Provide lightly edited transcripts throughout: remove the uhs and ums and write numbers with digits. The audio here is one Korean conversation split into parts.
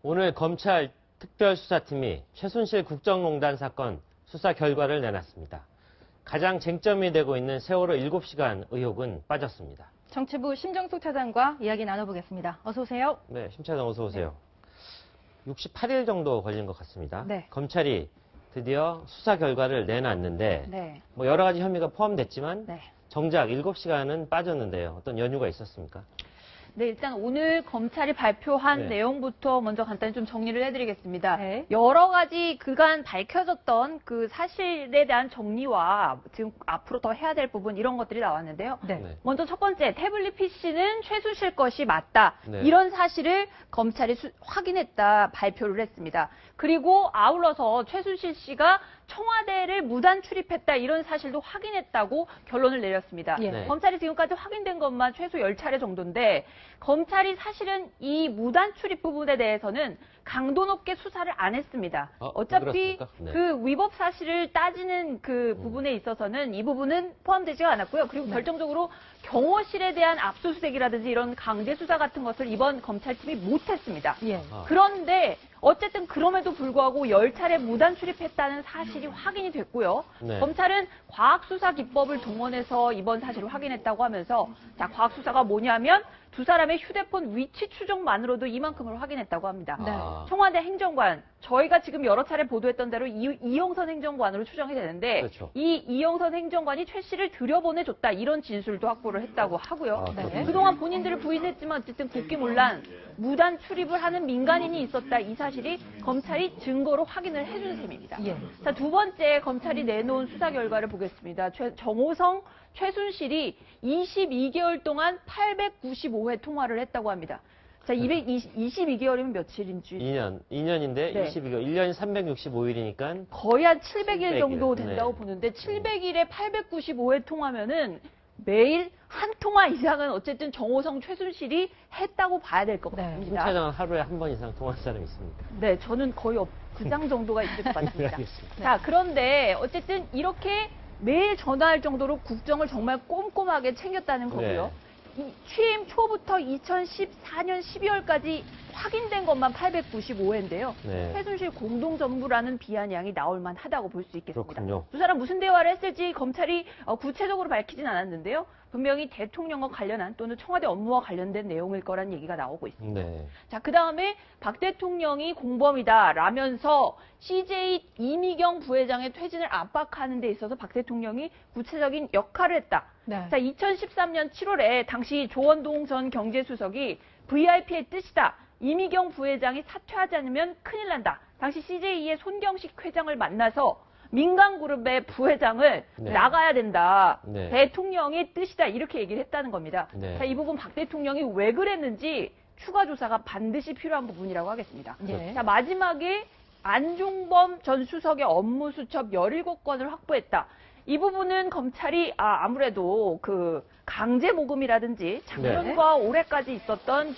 오늘 검찰 특별수사팀이 최순실 국정농단 사건 수사 결과를 내놨습니다. 가장 쟁점이 되고 있는 세월호 7시간 의혹은 빠졌습니다. 정치부 심정숙 차장과 이야기 나눠보겠습니다. 어서 오세요. 네, 심 차장 어서 오세요. 68일 정도 걸린 것 같습니다. 네. 검찰이 드디어 수사 결과를 내놨는데 네. 뭐 여러 가지 혐의가 포함됐지만 네. 정작 7시간은 빠졌는데요. 어떤 연유가 있었습니까? 네, 일단 오늘 검찰이 발표한 네. 내용부터 먼저 간단히 좀 정리를 해드리겠습니다. 네. 여러 가지 그간 밝혀졌던 그 사실에 대한 정리와 지금 앞으로 더 해야 될 부분 이런 것들이 나왔는데요. 네. 네. 먼저 첫 번째, 태블릿 PC는 최순실 것이 맞다. 네. 이런 사실을 검찰이 확인했다 발표를 했습니다. 그리고 아울러서 최순실 씨가 청와대를 무단 출입했다 이런 사실도 확인했다고 결론을 내렸습니다. 예. 네. 검찰이 지금까지 확인된 것만 최소 10차례 정도인데 검찰이 사실은 이 무단 출입 부분에 대해서는 강도 높게 수사를 안 했습니다. 어차피 그렇습니까? 네. 그 위법 사실을 따지는 그 부분에 있어서는 이 부분은 포함되지가 않았고요. 그리고 결정적으로 경호실에 대한 압수수색이라든지 이런 강제 수사 같은 것을 이번 검찰팀이 못했습니다. 예. 그런데 어쨌든 그럼에도 불구하고 10차례 무단 출입했다는 사실이 확인이 됐고요. 네. 검찰은 과학수사 기법을 동원해서 이번 사실을 확인했다고 하면서 자, 과학수사가 뭐냐면 두 사람의 휴대폰 위치 추적만으로도 이만큼을 확인했다고 합니다. 네. 청와대 행정관, 저희가 지금 여러 차례 보도했던 대로 이영선 행정관으로 추정이 되는데 그렇죠. 이 이영선 행정관이 최 씨를 들여보내줬다 이런 진술도 확보를 했다고 하고요. 네. 그동안 본인들을 부인했지만 어쨌든 국기문란, 무단 출입을 하는 민간인이 있었다 이 사실이 검찰이 증거로 확인을 해준 셈입니다. 예. 자, 두 번째 검찰이 내놓은 수사 결과를 보겠습니다. 정호성, 최순실이 22개월 동안 895회 통화를 했다고 합니다. 자, 22개월이면 며칠인지 2년인데 네. 22개월, 1년이 365일이니까 거의 한 700일 700일. 정도 된다고 네. 보는데 700일에 895회 통화면은 매일 한 통화 이상은 어쨌든 정호성, 최순실이 했다고 봐야 될 것 네. 심 같습니다. 차장은 하루에 한 번 이상 통화한 사람 있습니까? 네, 저는 거의 그 장 정도가 있을 것 같습니다. 알겠습니다. 자, 그런데 어쨌든 이렇게 매일 전화할 정도로 국정을 정말 꼼꼼하게 챙겼다는 거고요. 취임 초부터 2014년 12월까지 확인된 것만 895회인데요. 네. 최순실 공동정부라는 비아냥이 나올 만하다고 볼 수 있겠습니다. 그렇군요. 두 사람 무슨 대화를 했을지 검찰이 구체적으로 밝히진 않았는데요. 분명히 대통령과 관련한 또는 청와대 업무와 관련된 내용일 거란 얘기가 나오고 있습니다. 네. 자, 그 다음에 박 대통령이 공범이다라면서 CJ 이미경 부회장의 퇴진을 압박하는 데 있어서 박 대통령이 구체적인 역할을 했다. 네. 자, 2013년 7월에 당시 조원동 전 경제수석이 VIP의 뜻이다. 이미경 부회장이 사퇴하지 않으면 큰일 난다. 당시 CJ의 손경식 회장을 만나서 민간그룹의 부회장을 네. 나가야 된다. 네. 대통령의 뜻이다. 이렇게 얘기를 했다는 겁니다. 네. 자, 이 부분 박 대통령이 왜 그랬는지 추가 조사가 반드시 필요한 부분이라고 하겠습니다. 예. 자, 마지막에 안종범 전 수석의 업무 수첩 17건을 확보했다. 이 부분은 검찰이 아무래도 그 강제 모금이라든지 작년과 올해까지 있었던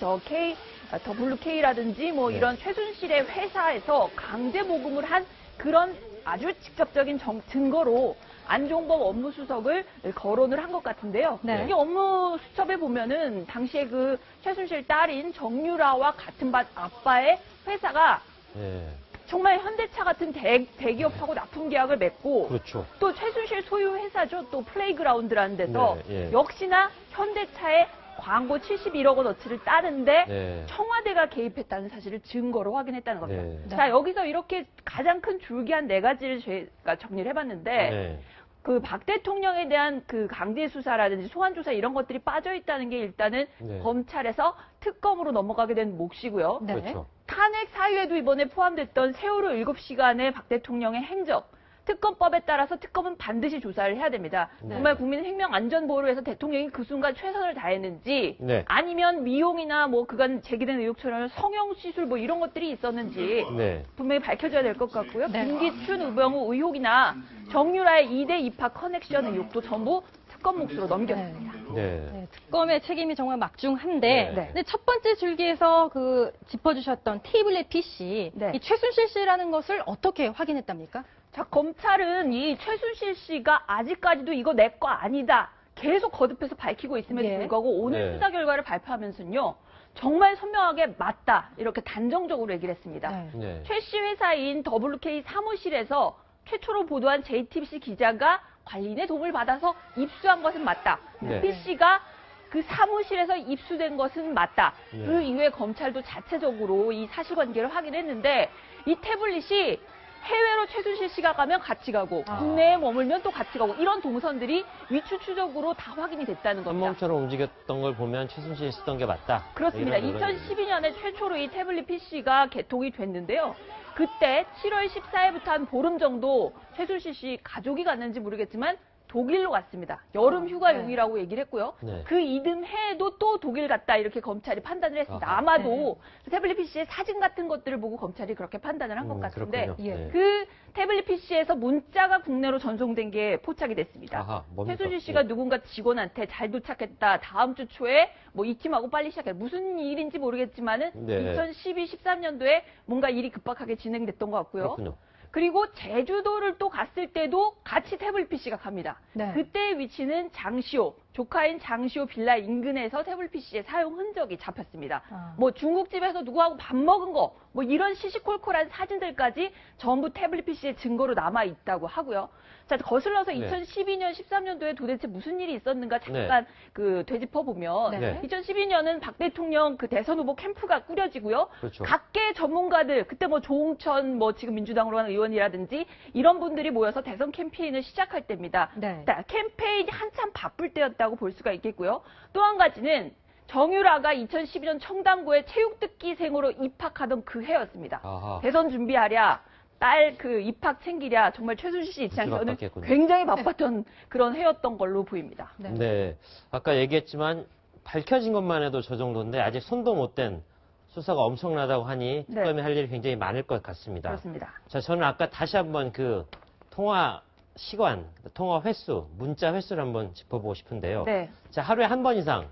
WK라든지 뭐 네. 이런 최순실의 회사에서 강제 모금을 한 그런 아주 직접적인 증거로 안종범 업무수석을 거론을 한 것 같은데요. 네. 이 업무 수첩에 보면은 당시에 그 최순실 딸인 정유라와 같은 아빠의 회사가 네. 정말 현대차 같은 대기업하고 납품 계약을 맺고 그렇죠. 또 최순실 소유 회사죠. 또 플레이그라운드라는 데서 네, 예. 역시나 현대차의 광고 71억 원어치를 따는데 네. 청와대가 개입했다는 사실을 증거로 확인했다는 겁니다. 네. 자, 여기서 이렇게 가장 큰 줄기한 네 가지를 저희가 정리를 해봤는데 네. 그 박 대통령에 대한 그 강제 수사라든지 소환 조사 이런 것들이 빠져 있다는 게 일단은 네. 검찰에서 특검으로 넘어가게 된 몫이고요. 네. 그렇죠. 탄핵 사유에도 이번에 포함됐던 세월호 7시간의 박 대통령의 행적, 특검법에 따라서 특검은 반드시 조사를 해야 됩니다. 네. 정말 국민 생명 안전보호를 위해서 대통령이 그 순간 최선을 다했는지 네. 아니면 미용이나 뭐 그간 제기된 의혹처럼 성형시술 뭐 이런 것들이 있었는지 네. 분명히 밝혀져야 될 것 같고요. 네. 김기춘, 우병우 의혹이나 정유라의 2대 입학 커넥션 의혹도 전부 특검 몫으로 넘겼습니다. 네. 네, 특검의 책임이 정말 막중한데, 네. 근데 첫 번째 줄기에서 그 짚어주셨던 태블릿 PC, 네. 이 최순실 씨라는 것을 어떻게 확인했답니까? 자, 검찰은 이 최순실 씨가 아직까지도 이거 내 거 아니다. 계속 거듭해서 밝히고 있음에도 예. 불구하고 오늘 네. 수사 결과를 발표하면서는요. 정말 선명하게 맞다 이렇게 단정적으로 얘기를 했습니다. 네. 네. 최 씨 회사인 WK 사무실에서 최초로 보도한 JTBC 기자가 관리인의 도움을 받아서 입수한 것은 맞다. 네. 피 씨가 그 사무실에서 입수된 것은 맞다. 네. 그 이후에 검찰도 자체적으로 이 사실관계를 확인했는데 이 태블릿이 해외로 최순실 씨가 가면 같이 가고 아. 국내에 머물면 또 같이 가고 이런 동선들이 위추추적으로 다 확인이 됐다는 겁니다. 한몸처럼 움직였던 걸 보면 최순실이 쓰던 게 맞다. 그렇습니다. 이런 2012년에 최초로 이 태블릿 PC가 개통이 됐는데요. 그때 7월 14일부터 한 보름 정도 최순실 씨 가족이 갔는지 모르겠지만 독일로 갔습니다. 여름 휴가용이라고 얘기를 했고요. 네. 그 이듬해에도 또 독일 갔다 이렇게 검찰이 판단을 했습니다. 아하. 아마도 태블릿 PC의 사진 같은 것들을 보고 검찰이 그렇게 판단을 한 것 같은데 그렇군요. 예. 네. 그 태블릿 PC에서 문자가 국내로 전송된 게 포착이 됐습니다. 아하, 뭡니까? 최순실 씨가 예. 누군가 직원한테 잘 도착했다. 다음 주 초에 뭐 이 팀하고 빨리 시작해. 무슨 일인지 모르겠지만은 네. 2012, 13년도에 뭔가 일이 급박하게 진행됐던 것 같고요. 그렇군요. 그리고 제주도를 또 갔을 때도 같이 태블릿 PC가 갑니다. 네. 그때의 위치는 장시호, 조카인 장시호 빌라 인근에서 태블릿 PC의 사용 흔적이 잡혔습니다. 아. 뭐 중국집에서 누구하고 밥 먹은 거, 뭐 이런 시시콜콜한 사진들까지 전부 태블릿 PC의 증거로 남아 있다고 하고요. 자, 거슬러서 네. 2012년, 13년도에 도대체 무슨 일이 있었는가 잠깐 그 되짚어 보면 네. 2012년은 박 대통령 그 대선 후보 캠프가 꾸려지고요. 그렇죠. 각계 전문가들, 그때 뭐 조홍천 뭐 지금 민주당으로 하는 의원이라든지 이런 분들이 모여서 대선 캠페인을 시작할 때입니다. 네. 자, 캠페인이 한참 바쁠 때였다고 볼 수가 있겠고요. 또 한 가지는 정유라가 2012년 청담고에 체육특기생으로 입학하던 그 해였습니다. 아하. 대선 준비하랴, 딸 그 입학 챙기랴, 정말 최순실 씨 입장에서는 바빴겠군요. 굉장히 바빴던 그런 해였던 걸로 보입니다. 네. 네. 아까 얘기했지만 밝혀진 것만 해도 저 정도인데 아직 손도 못 댄 수사가 엄청나다고 하니 네. 특검이 할 일이 굉장히 많을 것 같습니다. 그렇습니다. 자, 저는 아까 다시 한번 그 통화 시간, 통화 횟수, 문자 횟수를 한번 짚어보고 싶은데요. 네. 자, 하루에 한 번 이상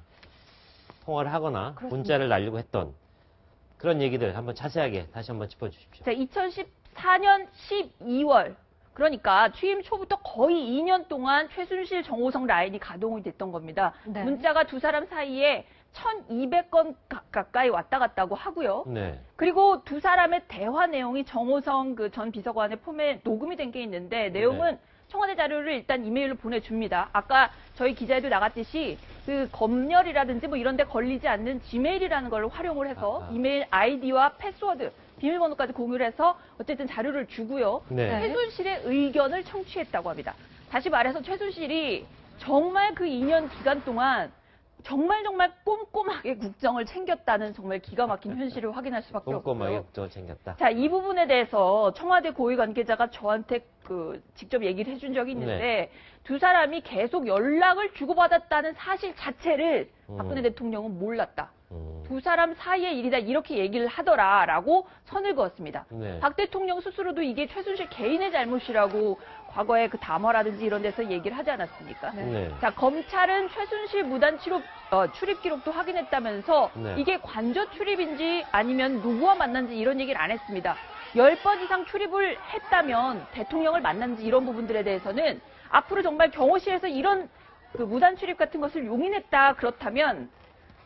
통화를 하거나 그렇습니다. 문자를 날리고 했던 그런 얘기들 한번 자세하게 다시 한번 짚어주십시오. 자, 2014년 12월. 그러니까 취임 초부터 거의 2년 동안 최순실 정호성 라인이 가동이 됐던 겁니다. 네. 문자가 두 사람 사이에 1,200건 가까이 왔다 갔다고 하고요. 네. 그리고 두 사람의 대화 내용이 정호성 그 전 비서관의 폼에 녹음이 된 게 있는데 내용은 청와대 자료를 일단 이메일로 보내줍니다. 아까 저희 기자에도 나갔듯이 그 검열이라든지 뭐 이런 데 걸리지 않는 지메일이라는 걸 활용을 해서 아하. 이메일 아이디와 패스워드, 비밀번호까지 공유를 해서 어쨌든 자료를 주고요. 네. 최순실의 의견을 청취했다고 합니다. 다시 말해서 최순실이 정말 그 2년 기간 동안 정말 꼼꼼하게 국정을 챙겼다는 정말 기가 막힌 현실을 확인할 수밖에 꼼꼼하게 없고요. 국정을 챙겼다. 자, 이 부분에 대해서 청와대 고위 관계자가 저한테 그 직접 얘기를 해준 적이 있는데 네. 두 사람이 계속 연락을 주고받았다는 사실 자체를 음. 박근혜 대통령은 몰랐다. 음. 두 사람 사이의 일이다 이렇게 얘기를 하더라라고 선을 그었습니다. 네. 박 대통령 스스로도 이게 최순실 개인의 잘못이라고 과거에 그 담화라든지 이런 데서 얘기를 하지 않았습니까? 네. 자, 검찰은 최순실 무단 출입 기록도 확인했다면서 네. 이게 관저 출입인지 아니면 누구와 만난지 이런 얘기를 안 했습니다. 10번 이상 출입을 했다면 대통령을 만난지 이런 부분들에 대해서는 앞으로 정말 경호실에서 이런 그 무단 출입 같은 것을 용인했다 그렇다면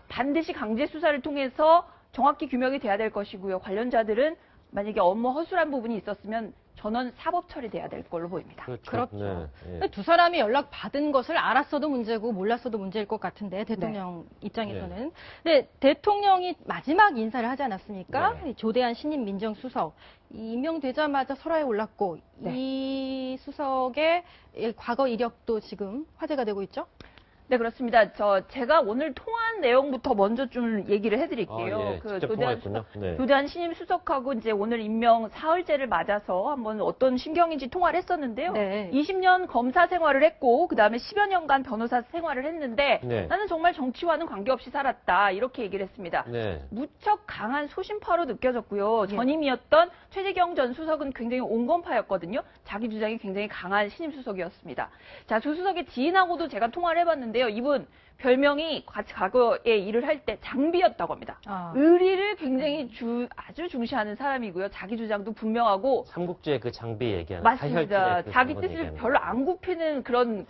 반드시 강제 수사를 통해서 정확히 규명이 돼야 될 것이고요. 관련자들은 만약에 업무 허술한 부분이 있었으면 전원 사법 처리돼야 될 걸로 보입니다. 그렇죠. 네. 그러니까 두 사람이 연락 받은 것을 알았어도 문제고 몰랐어도 문제일 것 같은데 대통령 입장에서는. 근데 대통령이 마지막 인사를 하지 않았습니까? 네. 조대한 신임 민정수석 임명되자마자 설화에 올랐고 이 수석의 과거 이력도 지금 화제가 되고 있죠. 네, 그렇습니다. 제가 오늘 통화한 내용부터 먼저 좀 얘기를 해드릴게요. 아, 예. 직접 통화했군요. 네. 조대한 신임 수석하고 이제 오늘 임명 사흘째를 맞아서 한번 어떤 심경인지 통화를 했었는데요. 네. 20년 검사 생활을 했고 그 다음에 10여 년간 변호사 생활을 했는데 네. 나는 정말 정치와는 관계없이 살았다 이렇게 얘기를 했습니다. 네. 무척 강한 소신파로 느껴졌고요. 전임이었던 최재경 전 수석은 굉장히 온건파였거든요. 자기 주장이 굉장히 강한 신임 수석이었습니다. 자, 조 수석의 지인하고도 제가 통화를 해봤는데요. 있는데요. 이분 별명이 같이 과거에 일을 할 때 장비였다고 합니다. 아. 의리를 굉장히 아주 중시하는 사람이고요. 자기 주장도 분명하고 삼국지의 그 장비 얘기하는 맞습니다. 다혈질의 그 자기 장군 뜻을 얘기하는 별로 거예요. 안 굽히는 그런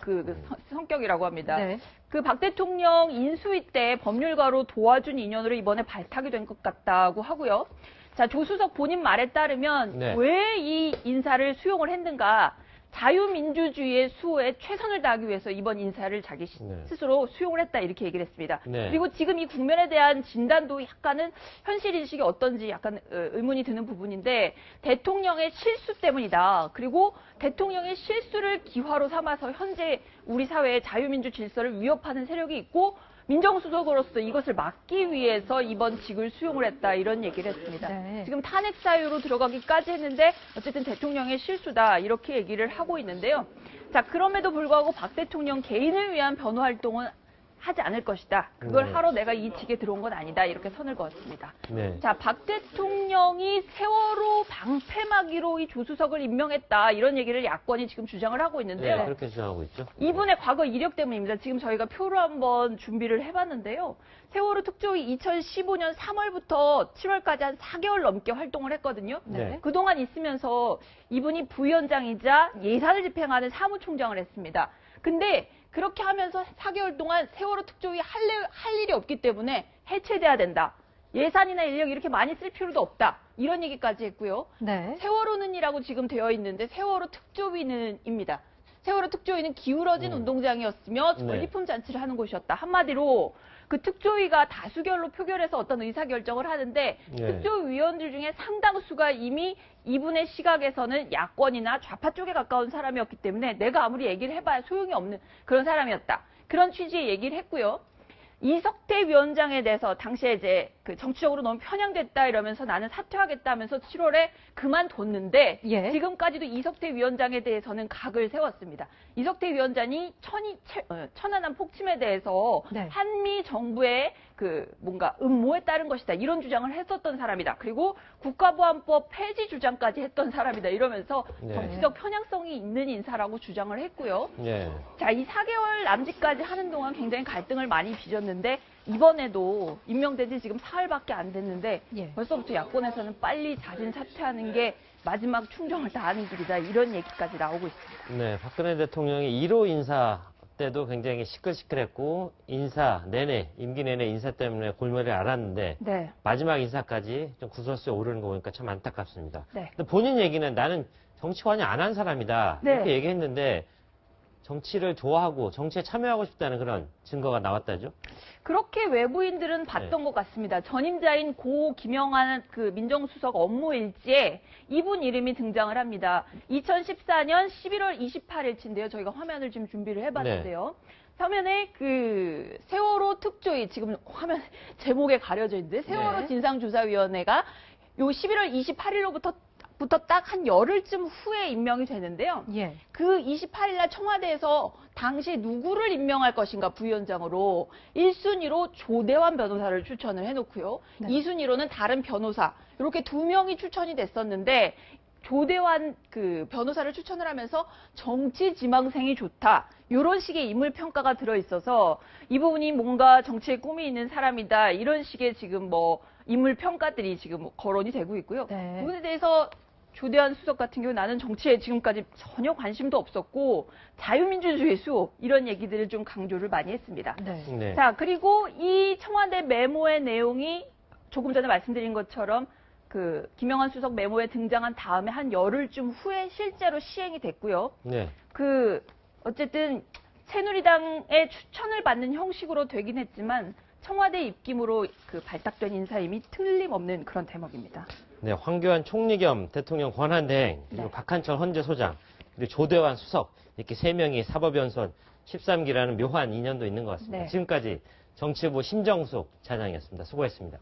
성격이라고 합니다. 네. 그 박 대통령 인수위 때 법률가로 도와준 인연으로 이번에 발탁이 된 것 같다고 하고요. 자, 조수석 본인 말에 따르면 네. 왜 이 인사를 수용을 했는가? 자유민주주의의 수호에 최선을 다하기 위해서 이번 인사를 자기 네. 스스로 수용을 했다 이렇게 얘기를 했습니다. 네. 그리고 지금 이 국면에 대한 진단도 약간은 현실 인식이 어떤지 약간 의문이 드는 부분인데 대통령의 실수 때문이다. 그리고 대통령의 실수를 기화로 삼아서 현재 우리 사회의 자유민주 질서를 위협하는 세력이 있고 민정수석으로서 이것을 막기 위해서 이번 직을 수용을 했다 이런 얘기를 했습니다. 네. 지금 탄핵 사유로 들어가기까지 했는데 어쨌든 대통령의 실수다 이렇게 얘기를 하고 있는데요. 자, 그럼에도 불구하고 박 대통령 개인을 위한 변호 활동은 하지 않을 것이다. 그걸 네. 하러 내가 이 직에 들어온 건 아니다. 이렇게 선을 그었습니다. 네. 자, 박 대통령이 세월호 방패막이로 이 조수석을 임명했다. 이런 얘기를 야권이 지금 주장을 하고 있는데요. 네, 그렇게 주장하고 있죠. 이분의 과거 이력 때문입니다. 지금 저희가 표로 한번 준비를 해봤는데요. 세월호 특조위 2015년 3월부터 7월까지 한 4개월 넘게 활동을 했거든요. 네. 그동안 있으면서 이분이 부위원장이자 예산을 집행하는 사무총장을 했습니다. 근데 그렇게 하면서 4개월 동안 세월호 특조위 할 일이 없기 때문에 해체돼야 된다. 예산이나 인력 이렇게 많이 쓸 필요도 없다. 이런 얘기까지 했고요. 네. 세월호는이라고 지금 되어 있는데 세월호 특조위는입니다. 세월호 특조위는 기울어진 운동장이었으며 네. 전리품 잔치를 하는 곳이었다. 한마디로 그 특조위가 다수결로 표결해서 어떤 의사결정을 하는데 네. 특조위원들 중에 상당수가 이미 이분의 시각에서는 야권이나 좌파 쪽에 가까운 사람이었기 때문에 내가 아무리 얘기를 해봐야 소용이 없는 그런 사람이었다. 그런 취지의 얘기를 했고요. 이석태 위원장에 대해서 당시에 이제 그 정치적으로 너무 편향됐다 이러면서 나는 사퇴하겠다 하면서 7월에 그만뒀는데 예. 지금까지도 이석태 위원장에 대해서는 각을 세웠습니다. 이석태 위원장이 천안함 폭침에 대해서 네. 한미 정부의 그 뭔가 음모에 따른 것이다 이런 주장을 했었던 사람이다. 그리고 국가보안법 폐지 주장까지 했던 사람이다 이러면서 네. 정치적 편향성이 있는 인사라고 주장을 했고요. 네. 자, 이 4개월 남짓까지 하는 동안 굉장히 갈등을 많이 빚었는데 이번에도 임명된 지 지금 사흘밖에 안 됐는데 예. 벌써부터 야권에서는 빨리 자진 사퇴하는 게 마지막 충정을 다하는 길이다 이런 얘기까지 나오고 있습니다. 네, 박근혜 대통령이 1호 인사 때도 굉장히 시끌시끌했고 인사 내내 임기 내내 인사 때문에 골머리를 앓았는데 네. 마지막 인사까지 좀 구설수에 오르는 거 보니까 참 안타깝습니다. 네. 근데 본인 얘기는 나는 정치관이 안 한 사람이다 네. 이렇게 얘기했는데 정치를 좋아하고 정치에 참여하고 싶다는 그런 증거가 나왔다죠? 그렇게 외부인들은 봤던 네. 것 같습니다. 전임자인 고 김영한 그 민정수석 업무 일지에 이분 이름이 등장을 합니다. 2014년 11월 28일치인데요. 저희가 화면을 지금 준비를 해봤는데요. 화면에 그 세월호 특조위 지금 화면 제목에 가려져 있는데 세월호 네. 진상조사위원회가 요 11월 28일로부터 딱 한 열흘쯤 후에 임명이 되는데요. 예. 그 28일 날 청와대에서 당시 누구를 임명할 것인가 부위원장으로 1순위로 조대환 변호사를 추천을 해놓고요. 네. 2순위로는 다른 변호사 이렇게 2명이 추천이 됐었는데 조대환 그 변호사를 추천을 하면서 정치 지망생이 좋다. 이런 식의 인물 평가가 들어있어서 이 부분이 뭔가 정치에 꿈이 있는 사람이다. 이런 식의 지금 뭐 인물 평가들이 지금 거론이 되고 있고요. 네. 부분에 대해서 조대환 수석 같은 경우 나는 정치에 지금까지 전혀 관심도 없었고 자유민주주의 수호 이런 얘기들을 좀 강조를 많이 했습니다. 네. 네. 자, 그리고 이 청와대 메모의 내용이 조금 전에 말씀드린 것처럼 그 김영한 수석 메모에 등장한 다음에 한 열흘쯤 후에 실제로 시행이 됐고요. 네. 그 어쨌든 새누리당의 추천을 받는 형식으로 되긴 했지만 청와대 입김으로 그 발탁된 인사임이 틀림없는 그런 대목입니다. 네, 황교안 총리 겸 대통령 권한대행, 그리고 네. 박한철 헌재소장, 그리고 조대환 수석, 이렇게 3명이 사법연수원 13기라는 묘한 인연도 있는 것 같습니다. 네. 지금까지 정치부 심정숙 차장이었습니다. 수고했습니다.